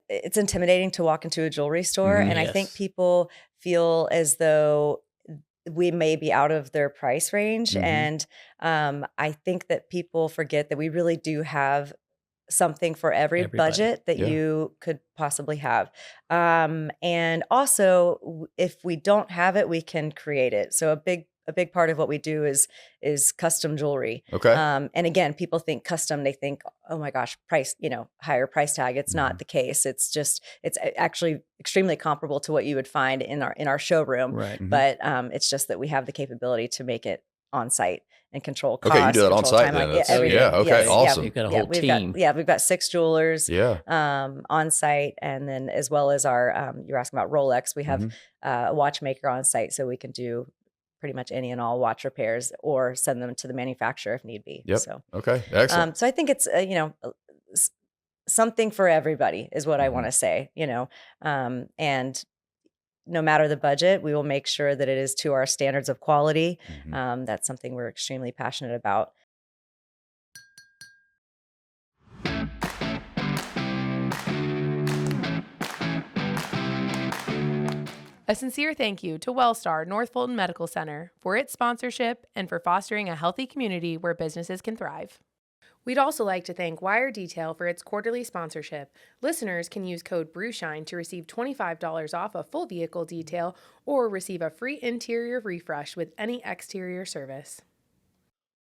it's intimidating to walk into a jewelry store. Mhm. And I think people feel as though we may be out of their price range. Mhm. And I think that people forget that we really do have something for every Everybody. budget that Yeah. you could possibly have. And also, if we don't have it, we can create it. So a big part of what we do is custom jewelry. Okay. And again, people think custom, they think, oh my gosh, price, higher price tag. It's not the case. It's actually extremely comparable to what you would find in our showroom. Right. Mhm. But it's just that we have the capability to make it on site and control cost. Okay, you do that on control site timeline, then. That's- everything. yeah, okay, Yes, awesome. You've got a whole we've team. We've got 6 jewelers Yeah. on site, and then as well as our you're asking about Rolex, we have a watchmaker on site, so we can do pretty much any and all watch repairs or send them to the manufacturer if need be. Yep. So Okay, excellent. so I think it's something for everybody is what I want to say, and no matter the budget, we will make sure that it is to our standards of quality. That's something we're extremely passionate about. A sincere thank you to Wellstar North Fulton Medical Center for its sponsorship and for fostering a healthy community where businesses can thrive. We'd also like to thank Wire Detail for its quarterly sponsorship. Listeners can use code BREWSHINE to receive $25 off a full vehicle detail or receive a free interior refresh with any exterior service.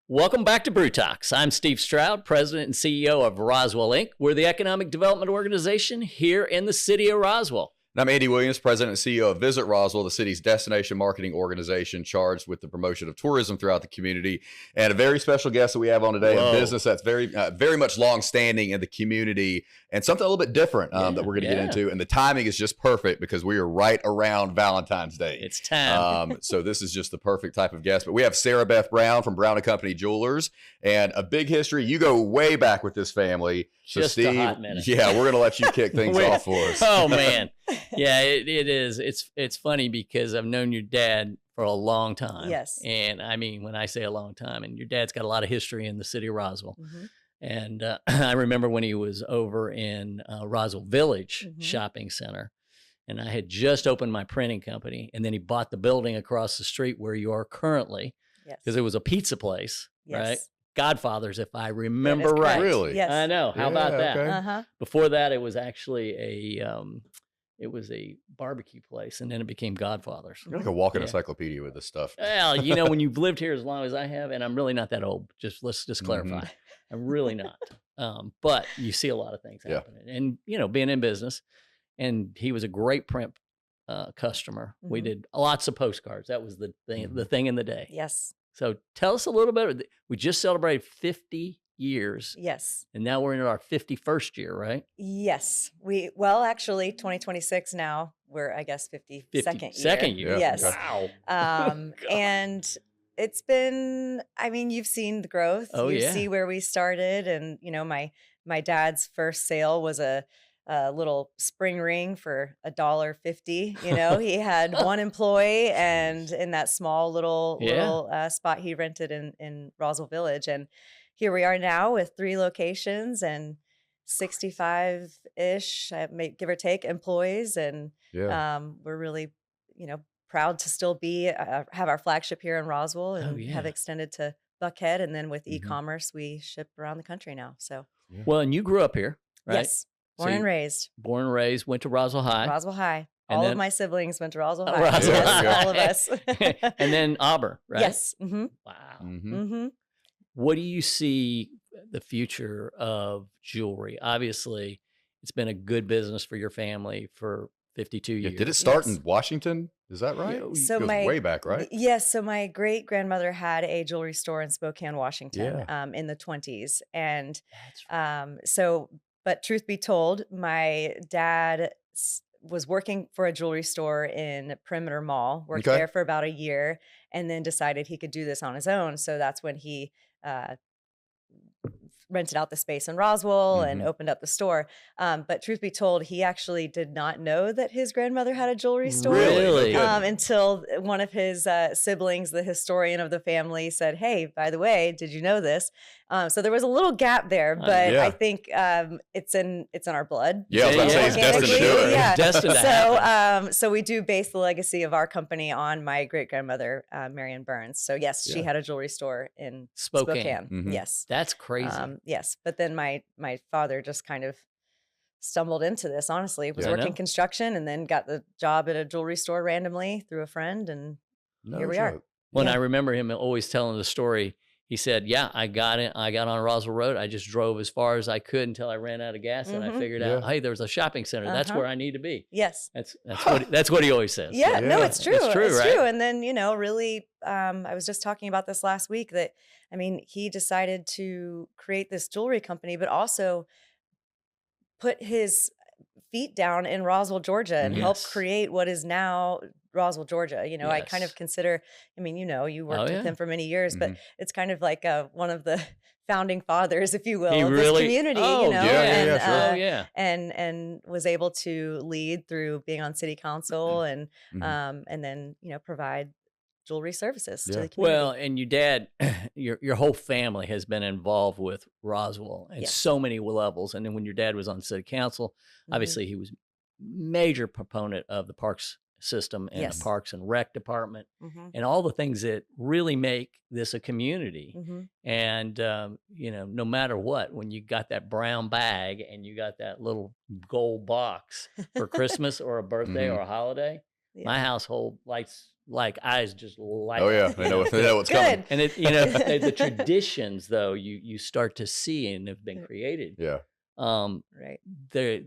Welcome back to Brew Talks. I'm Steve Stroud, President and CEO of Roswell Inc. We're the economic development organization here in the city of Roswell. And I'm Andy Williams, President and CEO of Visit Roswell, the city's destination marketing organization charged with the promotion of tourism throughout the community. And a very special guest that we have on today, Whoa. a business that's very much long-standing in the community and something a little bit different that we're going to get into. And the timing is just perfect because we are right around Valentine's Day. It's time. So this is just the perfect type of guest. But we have Sara Beth Brown from Brown & Company Jewelers, and a big history. You go way back with this family. So Just Steve, a hot minute. Yeah, we're going to let you kick things off for us. Oh, man. Yeah, it is. It's funny because I've known your dad for a long time. Yes. And I mean, when I say a long time, and your dad's got a lot of history in the city of Roswell. Mm-hmm. And I remember when he was over in Roswell Village Shopping Center, and I had just opened my printing company, and then he bought the building across the street where you are currently, because it was a pizza place, right? Godfather's, if I remember right. Really? Yes. I know. How about that? Okay. Before that, it was actually a barbecue place, and then it became Godfather's. You're like a walking encyclopedia with this stuff. Well, when you've lived here as long as I have, and I'm really not that old, let's just clarify. I'm really not. But you see a lot of things happening. And, being in business, and he was a great print customer. We did lots of postcards. That was the thing in the day. Yes. So tell us a little bit. We just celebrated 50 years. Yes. And now we're in our 51st year, right? Yes. Actually, 2026 now, we're, I guess, 52nd year. year. Yes. Wow. And it's been, you've seen the growth. Oh, you yeah. see where we started. And, my dad's first sale was a little spring ring for $1.50. He had one employee, and in that small little spot he rented in Roswell Village. And here we are now with 3 locations and 65-ish, give or take, employees. And we're really, proud to still have our flagship here in Roswell and have extended to Buckhead. And then with e-commerce, we ship around the country now. So, Well, and you grew up here, right? Yes. Born and raised. Born and raised, went to Roswell High. Roswell High. And all then- of my siblings went to Roswell High. Roswell Yes, High. all of us. And then Auburn, right? Yes. Mm-hmm. Wow. Mm-hmm. What do you see the future of jewelry? Obviously, it's been a good business for your family for 52 years. Did it start in Washington? Is that right? So it goes way back, right? Yes. So my great grandmother had a jewelry store in Spokane, Washington, in the 20s. And but truth be told, my dad was working for a jewelry store in Perimeter Mall, worked there for about a year, and then decided he could do this on his own. So that's when he rented out the space in Roswell and Mhm. opened up the store. But truth be told, he actually did not know that his grandmother had a jewelry store. Really? No kidding. Until one of his siblings, the historian of the family, said, "Hey, by the way, did you know this?" So there was a little gap there, but Yeah. I think it's in our blood. Yeah, I was about to say he's destined to do it. Yeah. Destined to happen. So we do base the legacy of our company on my great grandmother, Marion Burns. So yes, she Yeah. had a jewelry store in Spokane. Spokane. Mhm. Yes. That's crazy. Yes, but then my father just kind of stumbled into this. Honestly, was Yeah. I working know. construction and then got the job at a jewelry store randomly through a friend, and No here we are. joke. When Yeah. I remember him always telling the story, he said, "Yeah, I got on Roswell Road. I just drove as far as I could until I ran out of gas, and I Mhm. figured out, Yeah. hey, there's a shopping center. That's Uh-huh. where I need to be." Yes. That's what he always says. Yeah, So, no, Yeah. it's true. It's true, right? And then, really, I was just talking about this last week that, I mean, he decided to create this jewelry company, but also put his feet down in Roswell, Georgia, and help Yes. create what is now Roswell, Georgia. I kind of Yes. consider, I mean, you Oh, worked yeah. with him for many years, but Mhm. it's kind of like one of the founding fathers, if you will, He of this really, community, oh, Yeah, and, yeah, sure. oh, yeah. and was able to lead through being on city council and Mhm. and then provide jewelry services to Yeah. the community. Well, and your dad, your whole family has been involved with Roswell at Yes. so many levels. And then when your dad was on city council, Mhm. obviously he was major proponent of the parks system and Yes. the parks and rec department Mhm. and all the things that really make this a community. Mhm. And no matter what, when you got that brown bag and you got that little gold box for Christmas or a birthday Mhm. or a holiday, Yeah. my household lights like eyes just light Oh up. yeah, they know what's coming. Good. And the traditions though you start to see and have been created. Yeah. Right. There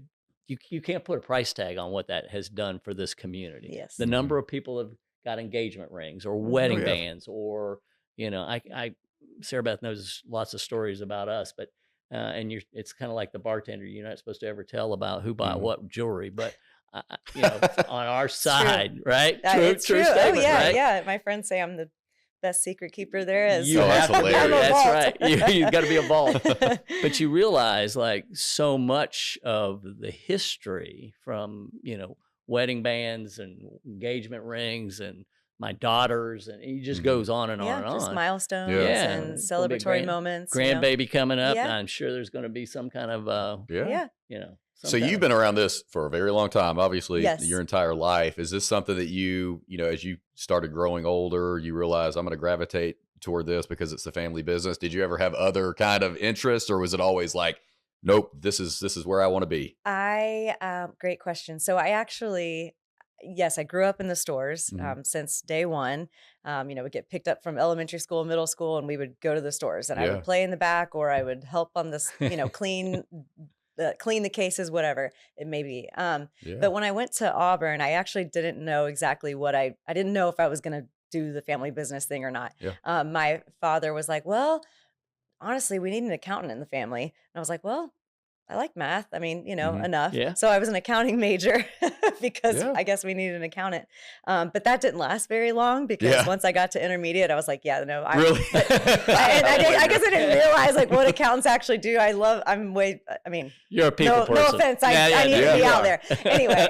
you can't put a price tag on what that has done for this community. Yes. The number of people have got engagement rings or Mhm. wedding Oh, yeah. bands or I Sarah Beth knows lots of stories about us, but it's kind of like the bartender. You're not supposed to ever tell about who bought Mhm. what jewelry, but on our It's true. side, right? It's true. Oh Statement, yeah, right? yeah. My friends say I'm the best secret keeper there is. You Oh, that's have to be. hilarious. That's vault. right. You got to be a vault. But you realize like so much of the history from, wedding bands and engagement rings and my daughters, and it just Mhm. goes on and on Yeah, and just on. milestones Yeah. and It's gonna be a celebratory moments. grandbaby coming up. Yeah. And I'm sure there's going to be some kind of, Yeah. Yeah. some So kind you've of- been around this for a very long time, obviously Yes. your entire life. Is this something that as you started growing older, you realize I'm going to gravitate toward this because it's the family business? Did you ever have other kind of interests, or was it always like, nope, this is where I want to be? Great question. So I actually, yes, I grew up in the stores Mhm. since day one. We'd get picked up from elementary school, middle school, and we would go to the stores, and I Yeah. would play in the back, or I would help on this, clean the cases, whatever it may be. Yeah. But when I went to Auburn, I actually didn't know exactly what I didn't know if I was going to do the family business thing or not. Yeah. My father was like, "Well, honestly, we need an accountant in the family." And I was like, "Well, I like math. I mean, Mhm. enough." Yeah. So I was an accounting major because Yeah. I guess we needed an accountant. But that didn't last very long because Yeah. once I got to intermediate, I was like, yeah, no, Really? I guess I didn't realize like what accountants actually do. You're a people no person. offense. I Yeah, need to yeah, be you out are. there. Anyway,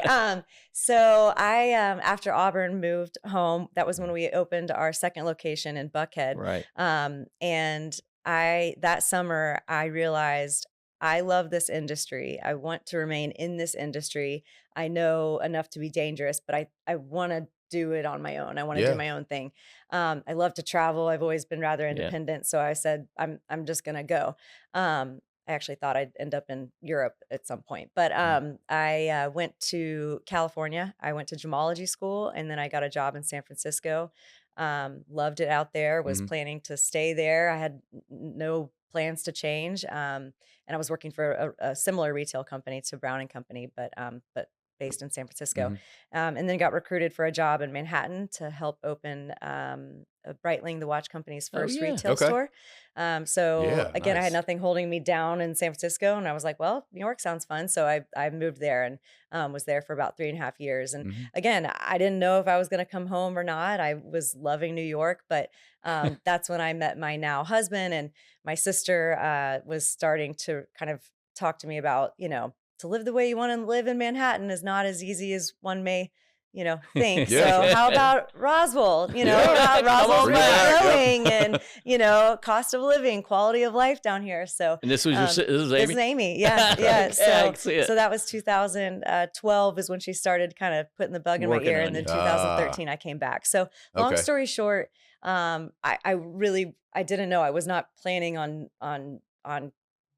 so I, after Auburn moved home, that was when we opened our second location in Buckhead. Right. And that summer, I realized I love this industry. I want to remain in this industry. I know enough to be dangerous, but I want to do it on my own. I want to Yeah. do my own thing. I love to travel. I've always been rather Yeah. independent. So I said, I'm just going to go. I actually thought I'd end up in Europe at some point, but I went to California. I went to gemology school, and then I got a job in San Francisco. Loved it out there. Was Mhm. planning to stay there. I had no plans to change, and I was working for a similar retail company to Brown and Company, but based in San Francisco, and then got recruited for a job in Manhattan to help open Breitling, the watch company's first retail store. So again, I had nothing holding me down in San Francisco, and I was like, well, New York sounds fun. So I moved there and was there for about 3.5 years. And again, I didn't know if I was going to come home or not. I was loving New York, but that's when I met my now husband, and my sister was starting to kind of talk to me about, to live the way you want to live in Manhattan is not as easy as one may, think. So how about Roswell? Roswell's growing, and cost of living, quality of life down here. So and this was this is Amy. This is Amy. Yeah. So that was 2012 is when she started kind of putting the bug in my ear, and then 2013 I came back. So long story short, I didn't know. I was not planning on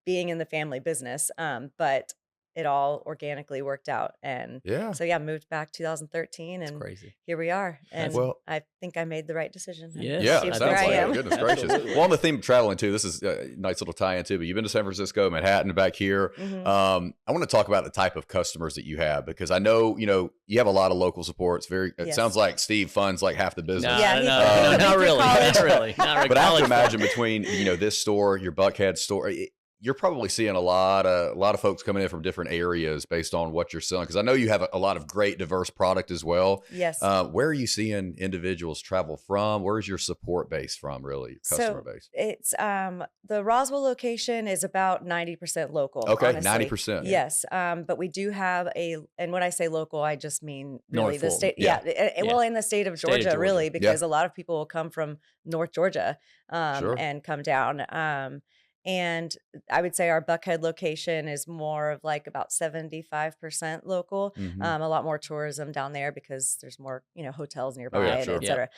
being in the family business, but it all organically worked out. And so moved back 2013, and crazy. Here we are. And I think I made the right decision. That sounds like it. Goodness gracious. Well, on the theme of traveling too, this is a nice little tie in too, but you've been to San Francisco, Manhattan, back here. I want to talk about the type of customers that you have, because I know, you have a lot of local support. It sounds like Steve funds like half the business. No, not really. Not really. But I have to imagine between, this store, your Buckhead store, you're probably seeing a lot of folks coming in from different areas based on what you're selling, because I know you have a lot of great diverse product as well. Yes. Where are you seeing individuals travel from? Where's your support base from, really, your customer base? It's the Roswell location is about 90% local. Okay, honestly. 90%. Yes. But we do have and when I say local, I just mean really the state. Well, in the state of Georgia, really, because a lot of people will come from North Georgia and come down. And I would say our Buckhead location is more of like about 75% local. A lot more tourism down there because there's more, hotels nearby, et cetera.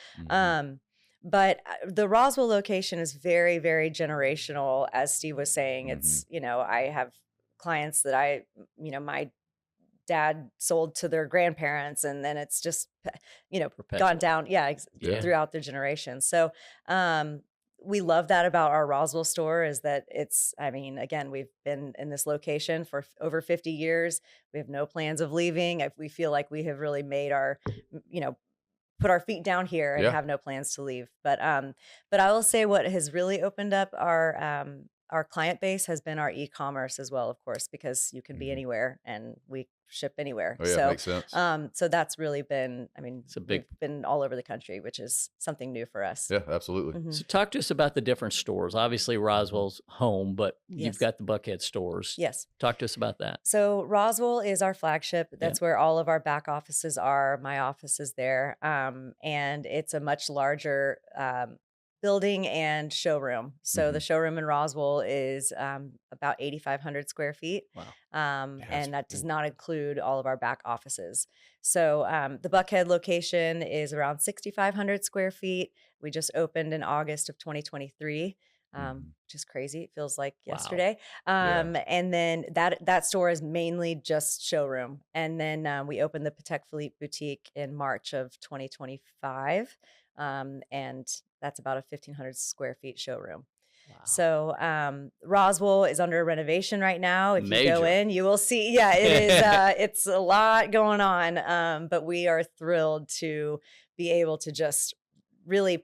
But the Roswell location is very, very generational. As Steve was saying, it's, I have clients that my dad sold to their grandparents, and then it's just, gone down. Throughout the generations. So, we love that about our Roswell store is that again, we've been in this location for over 50 years. We have no plans of leaving. If we feel like we have really made our, put our feet down here and have no plans to leave. But I will say what has really opened up our client base has been our e-commerce as well, of course, because you can be anywhere and we ship anywhere. Makes sense. So that's really been, we've been all over the country, which is something new for us. Yeah, absolutely. So talk to us about the different stores. Obviously Roswell's home, but you've got the Buckhead stores. Yes. Talk to us about that. So Roswell is our flagship. That's where all of our back offices are. My office is there. And it's a much larger, building and showroom. So the showroom in Roswell is about 8,500 square feet. Wow. And that does not include all of our back offices. So the Buckhead location is around 6,500 square feet. We just opened in August of 2023. Which is crazy. It feels like yesterday. And then that store is mainly just showroom. And then we opened the Patek Philippe boutique in March of 2025. And that's about a 1,500 square feet showroom. Wow. So Roswell is under renovation right now. If you go in, you will see. Yeah, it is. It's a lot going on. But we are thrilled to be able to just really,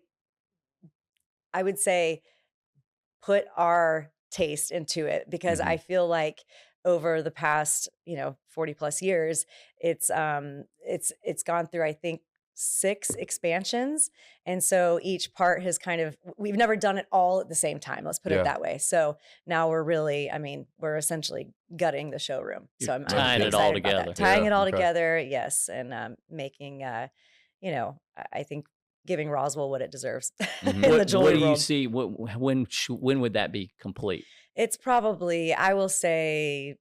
I would say, put our taste into it, because I feel like over the past 40 plus years, it's gone through, I think, 6 expansions. And so each part has we've never done it all at the same time. Let's put it that way. So now we're really, we're essentially gutting the showroom. So I'm tying it all together. Tying it all together. Yes. And making, I think giving Roswell what it deserves in the jewelry world. What do you see? When would that be complete? It's probably, I will say,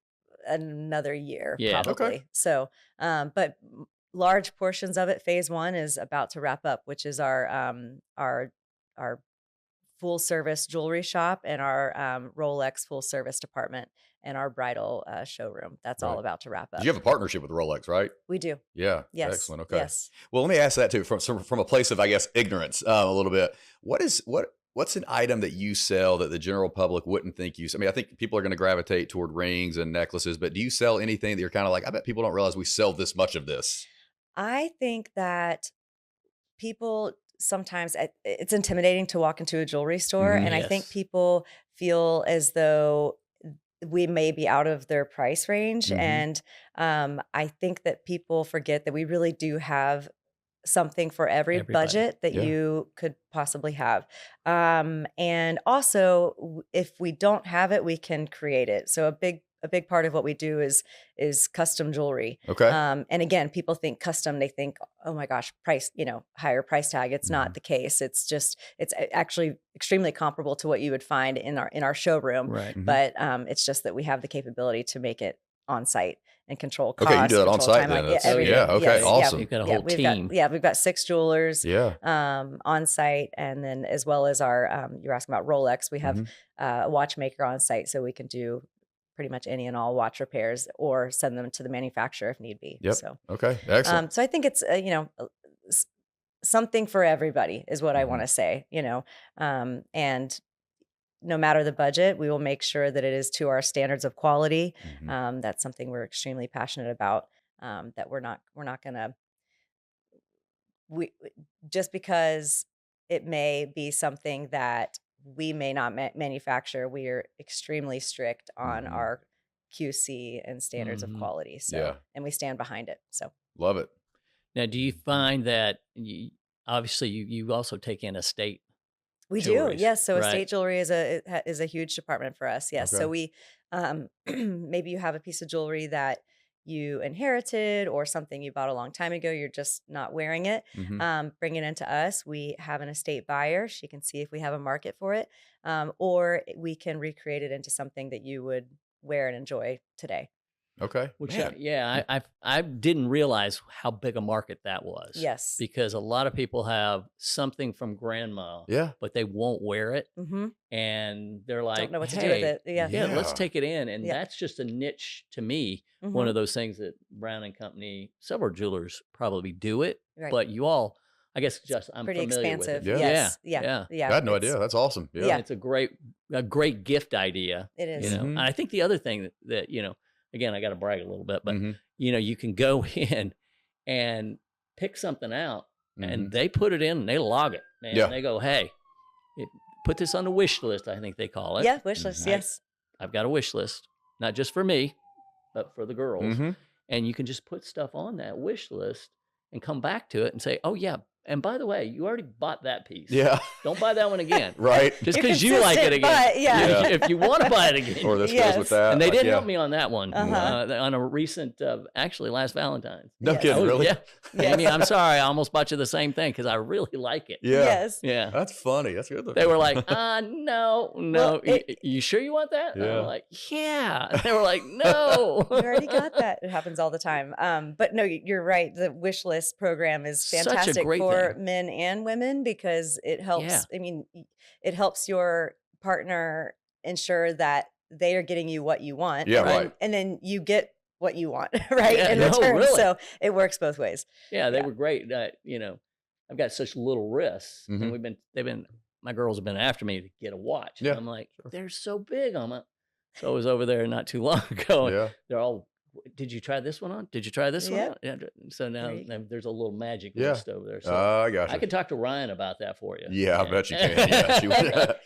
another year, probably. Okay. So, but large portions of it, phase 1 is about to wrap up, which is our full service jewelry shop and our Rolex full service department and our bridal showroom. That's all about to wrap up. You have a partnership with Rolex, right? We do. Yeah. Yes. Excellent. Okay. Yes. Well, let me ask that too, from a place of, I guess, ignorance a little bit. What what's an item that you sell that the general public wouldn't think you? I mean, I think people are going to gravitate toward rings and necklaces, but do you sell anything that you're kind of like, I bet people don't realize we sell this much of this? I think that people sometimes it's intimidating to walk into a jewelry store, Mhm. and I think Yes. people feel as though we may be out of their price range. Mhm. And I think that people forget that we really do have something for every Everybody. budget that Yeah. you could possibly have. And also, if we don't have it, we can create it. So a big part of what we do is custom jewelry. Okay. And again, people think custom, they think, oh my gosh, price, higher price tag. It's not the case. It's just, it's actually extremely comparable to what you would find in our showroom. Right. Mhm. But it's just that we have the capability to make it on site and control cost. Okay, you do that on control site time, then. That's- everything. yeah, okay, Yes, awesome. You've got a whole we've team. we've got 6 jewelers Yeah. on site, and then as well as our you're asking about Rolex, we have Mhm. a watchmaker on site, so we can do pretty much any and all watch repairs or send them to the manufacturer if need be. Yep. So Okay. Excellent. so I think it's s- something for everybody is what I Mhm. want to say, and no matter the budget, we will make sure that it is to our standards of quality. Mhm. That's something we're extremely passionate about. That we're not gonna just because it may be something that we may not manufacture. We are extremely strict on Mhm. our QC and standards of Mhm. quality. So, Yeah. and we stand behind it. So Love it. Now, do you find that obviously you also take in estate we do, jewelries, yes. So right? estate jewelry is a huge department for us. Yes. Okay. So we maybe you have a piece of jewelry that you inherited or something you bought a long time ago. You're just not wearing it. Mhm. Bring it into us. We have an estate buyer. She can see if we have a market for it, or we can recreate it into something that you would wear and enjoy today. Okay. Which Man. I didn't realize how big a market that was. Yes. Because a lot of people have something from grandma, Yeah. but they won't wear it, Mm-hmm. and they're like, Don't know what to do "Hey, with it. Yeah. yeah, let's Yeah. take it in." And Yeah. that's just a niche to me. One Mhm. of those things that Brown and Company, several jewelers probably do it, Right. but you all, I guess, just I'm Pretty familiar with expansive. it. Yeah. Yes. yeah. Yeah. I had no It's- idea. That's awesome. Yeah. Yeah. It's a great gift idea. It is. You know, Mhm. and I think the other thing that again, I got to brag a little bit, but Mhm. you can go in and pick something out, and Mhm. they put it in and they log it, man. Yeah. They go, hey, put this on the wish list, I think they call it. Yeah. Wish list. Mhm. Yes. I've got a wish list, not just for me, but for the girls. Mhm. And you can just put stuff on that wish list and come back to it and say, oh, yeah. And by the way, you already bought that piece. Yeah. Don't buy that one again. Right. Just You're because you like it consistent, again. but yeah. Yeah. If you want to buy it again. Or this Yes. goes with that. And they Like, did yeah. help me on that one Uh-huh. on a recent, actually last Valentine's. No Yes. kidding. Oh, Really? Yeah. Yes. Amy, I'm sorry. I almost bought you the same thing because I really like it. Yeah. Yes. Yeah. That's funny. That's good. They were like, no. Well, You sure you want that? And Yeah. I'm like, yeah. And they were like, no. You already got that. It happens all the time. But no, you're right. The wish list program is Such a fantastic great for thing. men and women because it helps. Yeah. I mean, it helps your partner ensure that they are getting you what you want. Yeah, and right. then, and then you get what you want, right? Yeah, in no, return. really. So it works both ways. Yeah, they Yeah. were great. I've got such little wrists, Mhm. and my girls have been after me to get a watch. And Yeah, I'm like, sure. they're so big on it. So I was over there not too long ago. And Yeah. they're all, did you try this one on? Did you try this one Yeah. on? Yeah. So now There you go. there's a little magic Yeah. list over there. So I got you. I could talk to Ryan about that for you. Yeah, I bet you can. Yeah, she,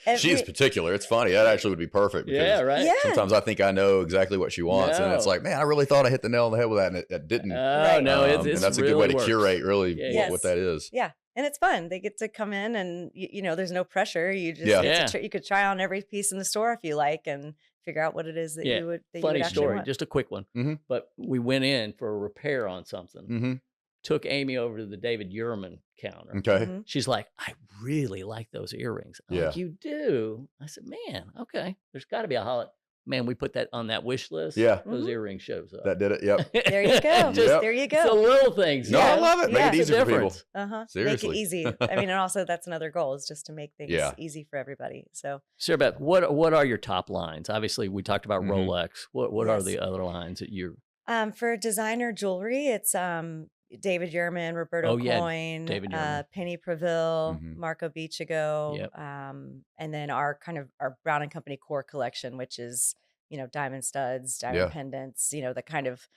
And she is we- particular. It's funny. That actually would be perfect. Because Yeah, right. Yeah. sometimes I think I know exactly what she wants, and it's No. like, man, I really thought I hit the nail on the head with that, and it didn't. Oh, Right. no, it's and that's a good really way to works. curate really Yeah. what that is. Yeah. And it's fun. They get to come in and, there's no pressure. You just Yeah. get Yeah. to you could try on every piece in the store if you like and figure out what it is that Yeah. you would Funny actually story, want. just a quick one. Mhm. But we went in for a repair on something. Mm-hmm. Took Amy over to the David Yurman counter. Okay. Mhm. She's like, I really like those earrings. I'm like, Yeah. you do? I said, man, okay. There's got to be a holiday. Man, we put that on that wish list. Yeah. Those Mhm. earrings shows up. That did it. Yep. There you go. Just Yep. There you It's the go. little things. No, I Yeah. love it. Make Yeah. it It's a easy for people. difference. Make Seriously. it easy. I mean, and also that's another goal is just to make things Yeah. easy for everybody. So Sarah Beth, what are your top lines? Obviously, we talked about Mhm. Rolex. What are Yes. the other lines that you're? for designer jewelry, it's David Yerman, Roberto Oh, yeah, Coyne, David Yerman. Penny Preville, Mhm. Marco Beachigo, Yep. and then our Brown and Company core collection, which is, diamond studs, diamond Yeah. pendants, the kind of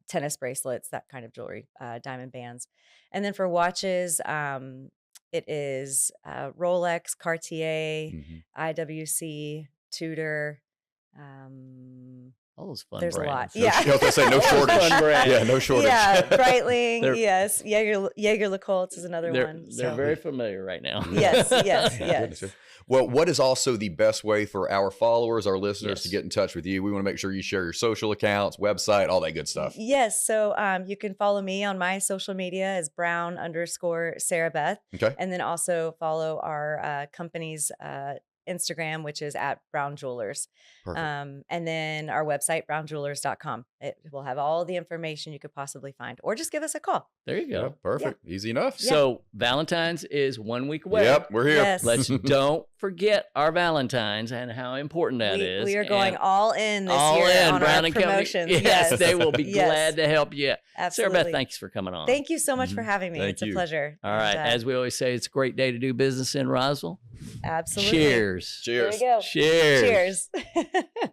tennis bracelets, that kind of jewelry, diamond bands. And then for watches, it is Rolex, Cartier, Mhm. IWC, Tudor. All those fun There's brands. a lot. I was gonna say no shortage. Fun brand. Yeah, no shortage. Yeah, Breitling, They're- yes. Jaeger LeCoultre is another one. They're So. very familiar right now. Yes, yes, Goodness. yes. Well, what is also the best way for our followers, our listeners to Yes. get in touch with you? We want to make sure you share your social accounts, website, all that good stuff. Yes, so you can follow me on my social media as Brown_Sara Beth, Okay. and then also follow our company's Instagram, which is at Brown Jewelers. Perfect. And then our website, brownjewelers.com. It will have all the information you could possibly find, or just give us a call. There you go. Yeah, perfect. Easy enough. So Valentine's is 1 week away. Yep, we're here. Yes. Let's don't forget our Valentines and how important that is. We are going And all in this all year in, on Brown our and Company. promotions. Yes, they will be Yes. glad to help you. Absolutely. Sarah Beth, thanks for coming on. Thank you so much for having me. Thank It's you. a pleasure. All right. And, As we always say, it's a great day to do business in Roswell. absolutely. Cheers. There Cheers. we go. Cheers. Cheers.